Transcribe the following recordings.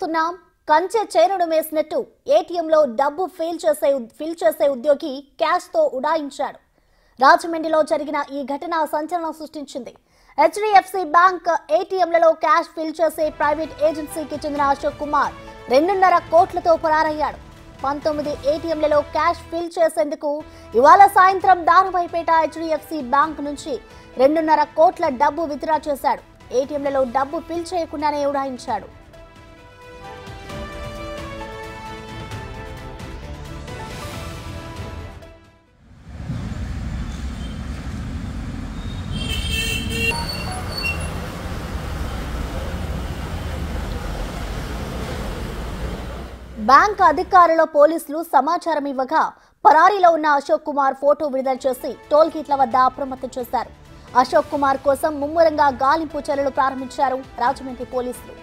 చూస్తున్నాం. కంచె చేనును మేసినట్టు ఏటీఎంలో డబ్బు ఫిల్ చేసే ఉద్యోగి క్యాష్ తో ఉడాయించాడు. రాజమండ్రిలో జరిగిన ఈ ఘటన సంచలనం సృష్టించింది. హెచ్డిఎఫ్సి బ్యాంక్ ఏటీఎంలలో క్యాష్ ఫిల్ చేసే ప్రైవేట్ ఏజెన్సీకి చెందిన అశోక్ కుమార్ 2.5 కోట్లతో పరారయ్యాడు. 19 ఏటీఎంలలో క్యాష్ ఫిల్ చేసేందుకు ఇవాళ సాయంత్రం దారువైపేట హెచ్డిఎఫ్సి బ్యాంక్ నుంచి 2.5 కోట్ల డబ్బు విత్డ్రా చేశాడు. ఏటీఎంలలో డబ్బు ఫిల్ చేయకుండానే ఉడాయించాడు. బ్యాంక్ అధికారుల పోలీసులు సమాచారం ఇవ్వగా పరారీలో ఉన్న అశోక్ కుమార్ ఫోటో విడుదల చేసి టోల్ గేట్ల వద్ద అప్రమత్తం చేశారు. అశోక్ కుమార్ కోసం ముమ్మరంగా గాలింపు చర్యలు ప్రారంభించారు రాజమండ్రి పోలీసులు.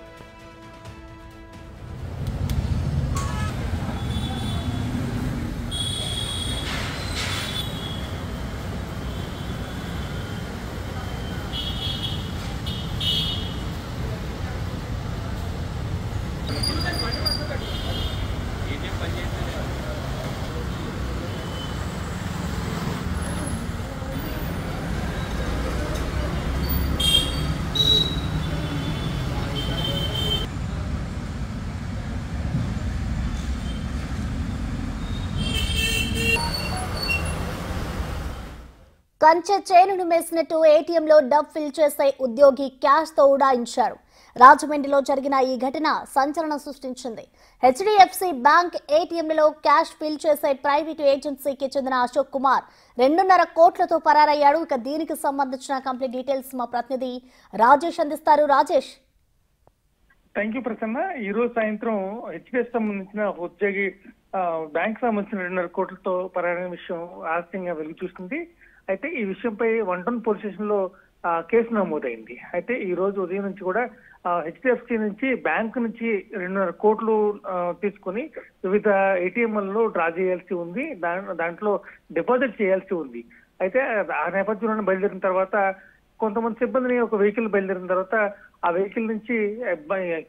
కంచె చేనును మేసినట్టు ఏటీఎంలో డబ్ ఫిల్ చేసే ఉద్యోగి క్యాష్ తో ఉడాయించారు. రాజమండ్రిలో జరిగిన ఈ ఘటన సంచలనం సృష్టించింది. హెచ్డిఎఫ్సి బ్యాంక్ ఏటీఎంలలో క్యాష్ ఫిల్ చేసే ప్రైవేటు ఏజెన్సీకి చెందిన అశోక్ కుమార్ 2.5 కోట్లతో పరారయ్యాడు. ఇక దీనికి సంబంధించిన కంప్లీట్ డీటెయిల్స్ మా ప్రతినిధి రాజేష్ అందిస్తారు. రాజేష్. Thank you Prasanna. ఈ రోజు సాయంత్రం హెచ్డిఎఫ్ సంబంధించిన ఉద్యోగి బ్యాంక్ సంబంధించిన 2.5 కోట్లతో పరారైన విషయం ఆలస్యంగా వెలుగు చూస్తుంది. అయితే ఈ విషయంపై 1 టౌన్ పోలీస్ స్టేషన్ లో కేసు నమోదైంది. అయితే ఈ రోజు ఉదయం నుంచి కూడా హెచ్డిఎఫ్సి నుంచి బ్యాంక్ నుంచి 2.5 కోట్లు తీసుకుని వివిధ ఏటీఎంలలో డ్రా చేయాల్సి ఉంది. దాంట్లో డిపాజిట్ చేయాల్సి ఉంది. అయితే ఆ నేపథ్యంలో బయలుదేరిన తర్వాత కొంతమంది సిబ్బందిని ఒక వెహికల్ బయలుదేరిన తర్వాత ఆ వెహికల్ నుంచి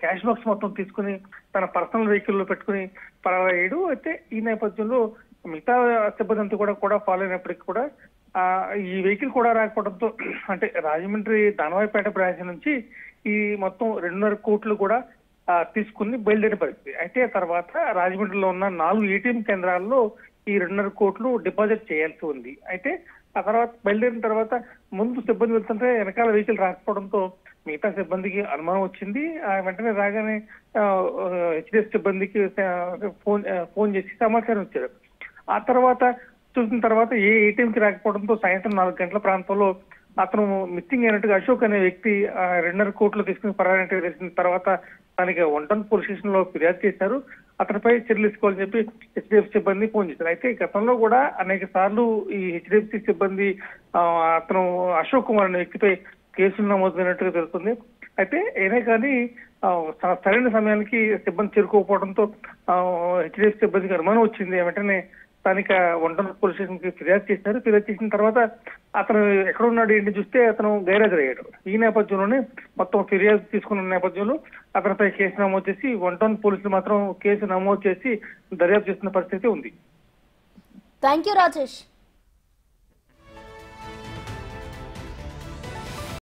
క్యాష్ బాక్స్ మొత్తం తీసుకుని తన పర్సనల్ వెహికల్ లో పెట్టుకుని పరారయ్యాడు. అయితే ఈ నేపథ్యంలో మిగతా సిబ్బంది అంతా కూడా ఫాలో అయినప్పటికీ కూడా ఈ వెహికల్ కూడా రాకపోవడంతో అంటే రాజమండ్రి దానవాయిపేట బ్రాంచ్ నుంచి ఈ మొత్తం 2.5 కోట్లు కూడా తీసుకుని బయలుదేరిన పరిస్థితి. అయితే తర్వాత రాజమండ్రిలో ఉన్న 4 ఏటీఎం కేంద్రాల్లో ఈ 2.5 కోట్లు డిపాజిట్ చేయాల్సి ఉంది. అయితే ఆ తర్వాత బయలుదేరిన తర్వాత ముందు సిబ్బంది వెళ్తుంటే వెనకాల వెహికల్ రాకపోవడంతో మిగతా సిబ్బందికి అనుమానం వచ్చింది. వెంటనే రాగానే హెచ్డిఎఫ్ సిబ్బందికి ఫోన్ చేసి సమాచారం ఇచ్చారు. ఆ తర్వాత చూసిన తర్వాత ఏ ఏటీఎంకి రాకపోవడంతో సాయంత్రం 4 గంటల ప్రాంతంలో అతను మిస్సింగ్ అయినట్టుగా అశోక్ అనే వ్యక్తి 2.5 కోట్లు తీసుకుని పరారైనట్టుగా తెలిసిన తర్వాత దానికి 1 టౌన్ పోలీస్ స్టేషన్ లో ఫిర్యాదు చేశారు. అతనిపై చర్యలు తీసుకోవాలని చెప్పి హెచ్డిఎఫ్ సిబ్బంది ఫోన్ చేశారు. అయితే గతంలో కూడా అనేక సార్లు ఈ హెచ్డిఎఫ్సి సిబ్బంది అతను అశోక్ కుమార్ అనే వ్యక్తిపై కేసులు నమోదైనట్టుగా తెలుస్తుంది. అయితే అయినా కానీ సరైన సమయానికి సిబ్బంది చేరుకోకపోవడంతో హెచ్డిఎఫ్ సిబ్బందికి అనుమానం వచ్చింది. వెంటనే స్థానిక 1 టౌన్ పోలీస్ స్టేషన్ కి ఫిర్యాదు చేశారు. ఫిర్యాదు చేసిన తర్వాత అతను ఎక్కడ ఉన్నాడు ఏంటి చూస్తే అతను గైరాజరయ్యాడు. ఈ నేపథ్యంలోనే మొత్తం ఫిర్యాదు తీసుకున్న నేపథ్యంలో అతనిపై కేసు నమోదు చేసి 1 టౌన్ పోలీసులు మాత్రం కేసు నమోదు చేసి దర్యాప్తు చేస్తున్న పరిస్థితి ఉంది. Thank you Rajesh.